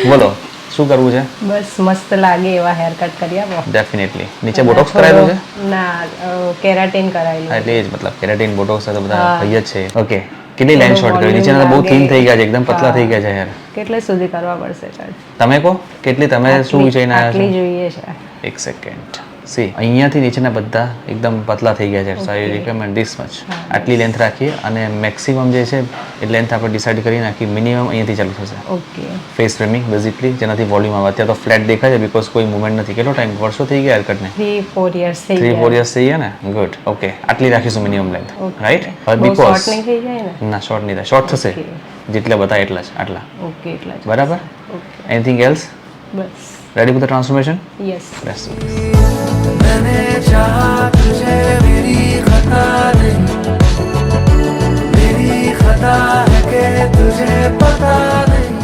બોલો શું કરવું છે? બસ મસ્ત લાગે એવા હેર કટ કરી આપો. ડેફિનેટલી. નીચે બોટોક્સ કરાયેલું છે? ના, કેરાટીન કરાયેલું. એટલે જ મતલબ કેરાટીન બોટોક્સ તો બધા હા. થઈ જ છે. ઓકે, કેટલી લાઈન શોર્ટ કરવી? volume નીચેના તો બહુ લાગે. થીન થઈ ગયા છે, એકદમ પતલા હા. થઈ ગયા છે હેર. કેટલે સુધી કરવા પડશે કટ? તમે કહો કેટલી, તમે શું વિચારીને આટલી આવ્યા જોઈએ છે. છો? એક સેકન્ડ. સી અહીંયાથી નીચેના બધા એકદમ પતલા થઈ ગયા છે. સો આઈ Okay. Recommend this much. હા, આટલી લેન્થ રાખીએ અને મેક્સિમમ જે છે એ લેન્થ આપણે ડિસાઇડ કરી નાખી. મિનિમમ અહીંયાથી ચાલુ થશે. ઓકે. ફેસ ફ્રેમિંગ બેઝિકલી, જેનાથી વોલ્યુમ આવે. અત્યારે તો ફ્લેટ દેખાય છે બિકોઝ કોઈ મુવમેન્ટ નથી. કેટલો ટાઈમ, વર્ષો થઈ ગયા હેરકટને? 3-4 years થઈ 3-4 ગયા. યર્સ થઈ ગયા ને? ગુડ. ઓકે, આટલી રાખીશું મિનિમમ લેન્થ, Okay. રાઈટ? હવે બહુ બિકોઝ short નહીં થઈ જાય ને? ના, શોર્ટ નહીં થાય. શોર્ટ થશે Okay. જેટલા બતાય એટલા જ, આટલા. ઓકે, એટલા જ. બરાબર? Okay. Anything else? Bus. Ready for the transformation? Yes. Let's मैंने चाहा तुझे मेरी खता नहीं, मेरी खता है कि तुझे पता नहीं।